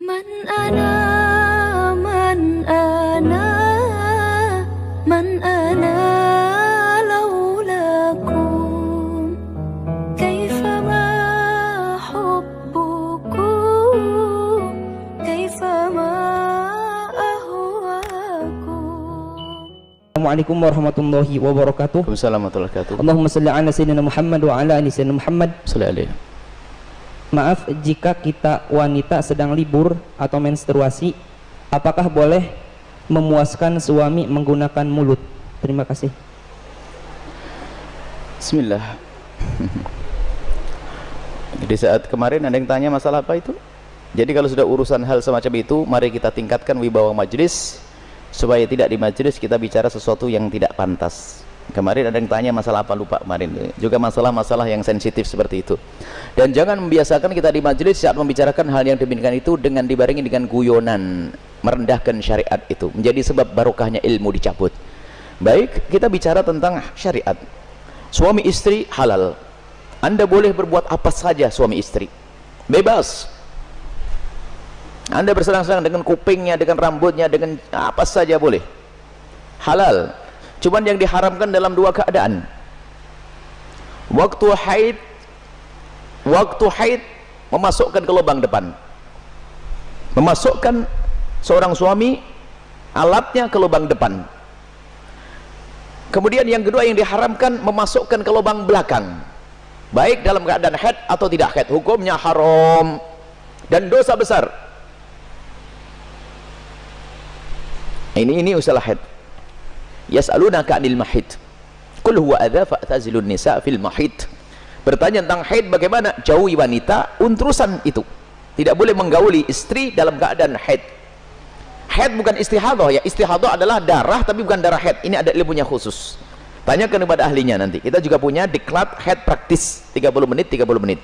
من أنا من أنا من أنا لولاكم كيفما حبكم كيفما أهواكم. Assalamualaikum warahmatullahi wabarakatuh. Waalaikumsalam warahmatullahi wabarakatuh. Allahumma salli ala sayyidina Muhammad wa ala ali sayyidina Muhammad. Sallallahu alaihi. Maaf jika kita wanita sedang libur atau menstruasi, apakah boleh memuaskan suami menggunakan mulut? Terima kasih. Bismillah. Di saat kemarin ada yang tanya masalah apa itu? Jadi kalau sudah urusan hal semacam itu, mari kita tingkatkan wibawa majelis supaya tidak di majelis kita bicara sesuatu yang tidak pantas. Kemarin ada yang tanya masalah apa, lupa kemarin. Juga masalah-masalah yang sensitif seperti itu. Dan jangan membiasakan kita di majelis saat membicarakan hal yang demikian itu dengan dibarengi dengan guyonan, merendahkan syariat itu, menjadi sebab barokahnya ilmu dicabut. Baik, kita bicara tentang syariat. Suami istri halal. Anda boleh berbuat apa saja suami istri. Bebas. Anda bersenang-senang dengan kupingnya, dengan rambutnya, dengan apa saja boleh. Halal. Cuman yang diharamkan dalam dua keadaan. Waktu haid memasukkan ke lubang depan. Memasukkan seorang suami alatnya ke lubang depan. Kemudian yang kedua yang diharamkan memasukkan ke lubang belakang. Baik dalam keadaan haid atau tidak haid, hukumnya haram dan dosa besar. Ini usalah haid. Yas'alunaka 'anil mahid. Qul huwa adza fa'tazilun nisa fil mahid. Bertanya tentang haid, bagaimana jauhi wanita untrusan itu. Tidak boleh menggauli istri dalam keadaan haid. Haid bukan istihadah ya. Istihadah adalah darah tapi bukan darah haid. Ini ada ilmunya khusus. Tanyakan kepada ahlinya nanti. Kita juga punya diklat haid praktis 30 menit 30 menit.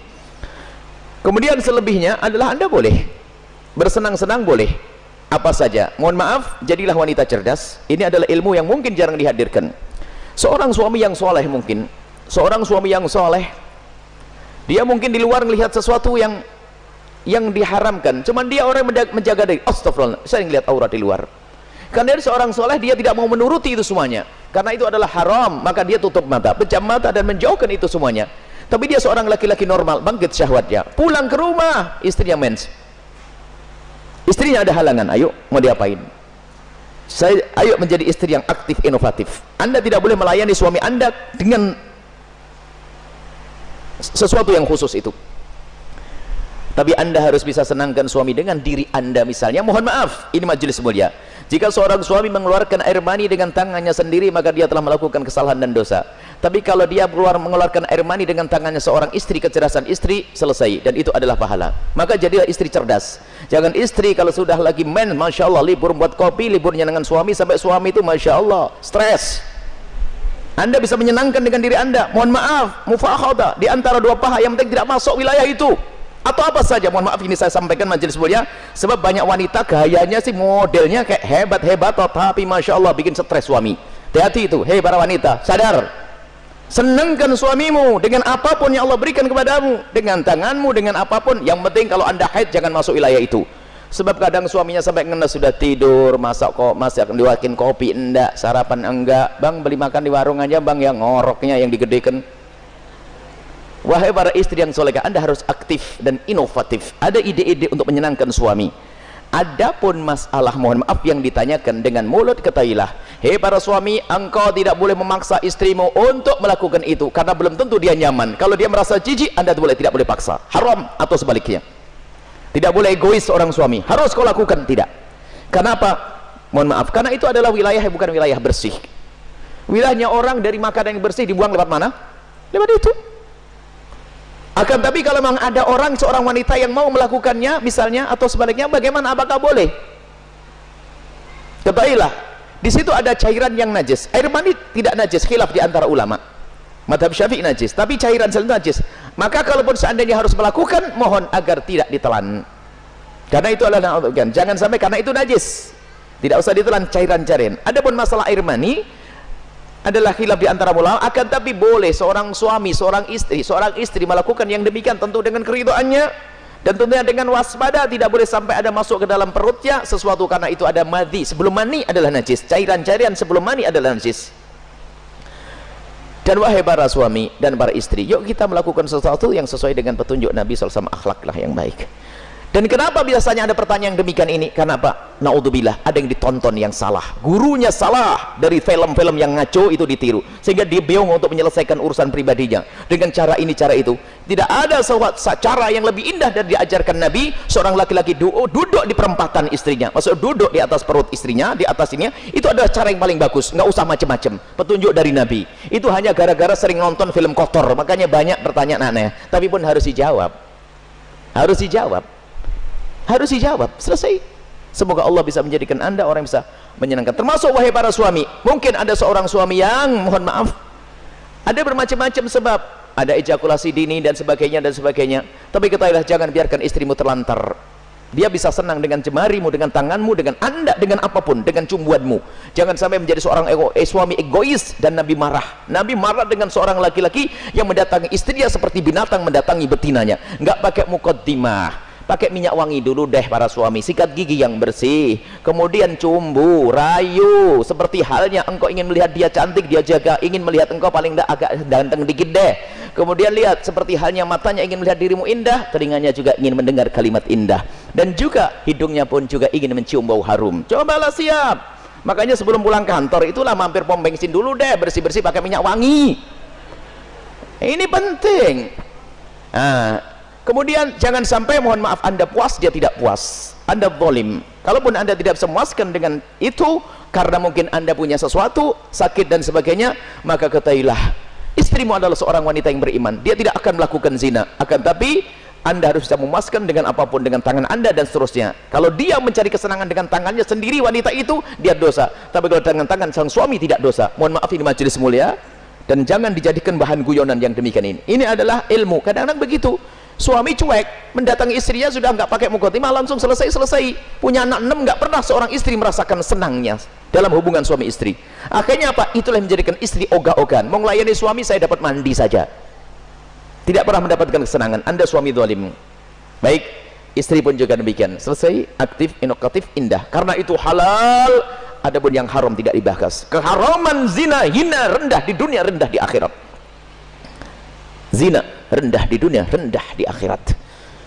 Kemudian selebihnya adalah Anda boleh bersenang-senang, boleh apa saja. Mohon maaf, jadilah wanita cerdas. Ini adalah ilmu yang mungkin jarang dihadirkan. Seorang suami yang soleh mungkin, seorang suami yang soleh, dia mungkin di luar melihat sesuatu yang diharamkan, cuman dia orang menjaga diri. Astagfirullah, saya ngelihat aurat di luar. Karena dia seorang soleh, dia tidak mau menuruti itu semuanya, karena itu adalah haram, maka dia tutup mata, pejam mata dan menjauhkan itu semuanya. Tapi dia seorang laki-laki normal, bangkit syahwatnya, pulang ke rumah, istrinya mens. Istrinya ada halangan, ayo mau diapain? Ayo menjadi istri yang aktif, inovatif. Anda tidak boleh melayani suami Anda dengan sesuatu yang khusus itu. Tapi Anda harus bisa senangkan suami dengan diri Anda misalnya. Mohon maaf, ini majelis mulia. Jika seorang suami mengeluarkan air mani dengan tangannya sendiri, maka dia telah melakukan kesalahan dan dosa. Tapi kalau dia mengeluarkan air mani dengan tangannya seorang istri, kecerdasan istri, selesai. Dan itu adalah pahala. Maka jadilah istri cerdas. Jangan istri kalau sudah lagi Masya Allah, libur buat kopi, liburnya dengan suami, sampai suami itu Masya Allah, stres. Anda bisa menyenangkan dengan diri Anda. Mohon maaf, mufakhadah di antara dua paha, yang penting tidak masuk wilayah itu. Atau apa saja, mohon maaf ini saya sampaikan majelis mulia, sebab banyak wanita gayanya sih modelnya kayak hebat-hebat, tapi Masya Allah bikin stres suami. Hati-hati itu, hei para wanita, sadar. Senangkan suamimu dengan apapun yang Allah berikan kepadamu, dengan tanganmu, dengan apapun. Yang penting kalau Anda haid jangan masuk wilayah itu. Sebab kadang suaminya sampai ngenes sudah tidur, masak akan diwakin kopi enggak, sarapan enggak, bang beli makan di warung aja bang, yang ngoroknya yang digedekan. Wahai para istri yang solehah, Anda harus aktif dan inovatif. Ada ide-ide untuk menyenangkan suami. Adapun masalah mohon maaf yang ditanyakan dengan mulut, ketahuilah, hei para suami, engkau tidak boleh memaksa istrimu untuk melakukan itu, karena belum tentu dia nyaman. Kalau dia merasa jijik, Anda tidak boleh paksa. Haram. Atau sebaliknya, tidak boleh egois seorang suami, harus kau lakukan, tidak. Kenapa? Mohon maaf, karena itu adalah wilayah yang bukan wilayah bersih. Wilayahnya orang dari makanan yang bersih dibuang lewat mana? Lewat itu. Akan tapi kalau memang ada seorang wanita yang mau melakukannya misalnya, atau sebaliknya, bagaimana, apakah boleh? Ketahuilah, di situ ada cairan yang najis. Air mani tidak najis, khilaf di antara ulama. Madhab Syafi'i najis, tapi cairan selain najis. Maka kalaupun seandainya harus melakukan, mohon agar tidak ditelan. Karena itu adalah jangan sampai karena itu najis. Tidak usah ditelan cairan-cairan. Adapun masalah air mani adalah khilaf di antara ulama, akan tapi boleh seorang suami, seorang istri melakukan yang demikian tentu dengan keridhaannya, Dan tentunya dengan waspada, tidak boleh sampai ada masuk ke dalam perutnya sesuatu, karena itu ada madhi. Sebelum mani adalah najis, cairan-cairan sebelum mani adalah najis. Dan wahai para suami dan para istri, yuk kita melakukan sesuatu yang sesuai dengan petunjuk Nabi SAW, akhlaklah yang baik. Dan kenapa biasanya ada pertanyaan demikian ini? Karena apa? Naudzubillah, ada yang ditonton yang salah, gurunya salah, dari film-film yang ngaco itu ditiru, sehingga dia bingung untuk menyelesaikan urusan pribadinya dengan cara ini, cara itu. Tidak ada cara yang lebih indah dari diajarkan Nabi. Seorang laki-laki duduk di perempatan istrinya, maksud duduk di atas perut istrinya, di atas ini, itu adalah cara yang paling bagus. Nggak usah macam-macam, petunjuk dari Nabi. Itu hanya gara-gara sering nonton film kotor, makanya banyak pertanyaan aneh. Tapi pun harus dijawab, harus dijawab, harus dijawab, selesai. Semoga Allah bisa menjadikan Anda orang yang bisa menyenangkan. Termasuk wahai para suami, mungkin ada seorang suami yang, mohon maaf, ada bermacam-macam sebab, ada ejakulasi dini dan sebagainya dan sebagainya. Tapi ketahuilah, jangan biarkan istrimu terlantar. Dia bisa senang dengan jemarimu, dengan tanganmu, dengan anda, dengan apapun, dengan cumbuanmu. Jangan sampai menjadi seorang suami egois. Dan Nabi marah. Nabi marah dengan seorang laki-laki yang mendatangi istrinya seperti binatang mendatangi betinanya. Nggak pakai muqaddimah, pakai minyak wangi dulu deh para suami, sikat gigi yang bersih, kemudian cumbu, rayu, seperti halnya engkau ingin melihat dia cantik, dia jaga ingin melihat engkau paling tidak agak ganteng dikit deh. Kemudian lihat, seperti halnya matanya ingin melihat dirimu indah, telinganya juga ingin mendengar kalimat indah, dan juga hidungnya pun juga ingin mencium bau harum. Cobalah siap. Makanya sebelum pulang kantor itulah mampir pom bensin dulu deh, bersih-bersih pakai minyak wangi. Ini penting. Kemudian jangan sampai, mohon maaf, Anda puas, dia tidak puas, Anda zalim. Kalaupun Anda tidak bisa memuaskan dengan itu, karena mungkin Anda punya sesuatu, sakit dan sebagainya, maka ketahuilah, istrimu adalah seorang wanita yang beriman. Dia tidak akan melakukan zina, akan tapi Anda harus bisa memuaskan dengan apapun, dengan tangan Anda dan seterusnya. Kalau dia mencari kesenangan dengan tangannya sendiri, wanita itu, dia dosa. Tapi kalau dengan tangan sang suami, tidak dosa. Mohon maaf, ini majelis mulia, dan jangan dijadikan bahan guyonan yang demikian ini. Ini adalah ilmu. Kadang-kadang begitu, suami cuek, mendatangi istrinya sudah nggak pakai muqaddimah, langsung selesai. Punya anak 6, nggak pernah seorang istri merasakan senangnya dalam hubungan suami istri. Akhirnya apa? Itulah yang menjadikan istri ogah-ogahan. Mau melayani suami, saya dapat mandi saja, tidak pernah mendapatkan kesenangan. Anda suami zalim. Baik, istri pun juga demikian. Selesai, aktif, inovatif, indah. Karena itu halal. Adapun yang haram tidak dibahas. Keharaman zina, hina, rendah di dunia, rendah di akhirat. Zina rendah di dunia, rendah di akhirat.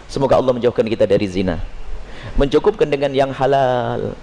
Semoga Allah menjauhkan kita dari zina, mencukupkan dengan yang halal.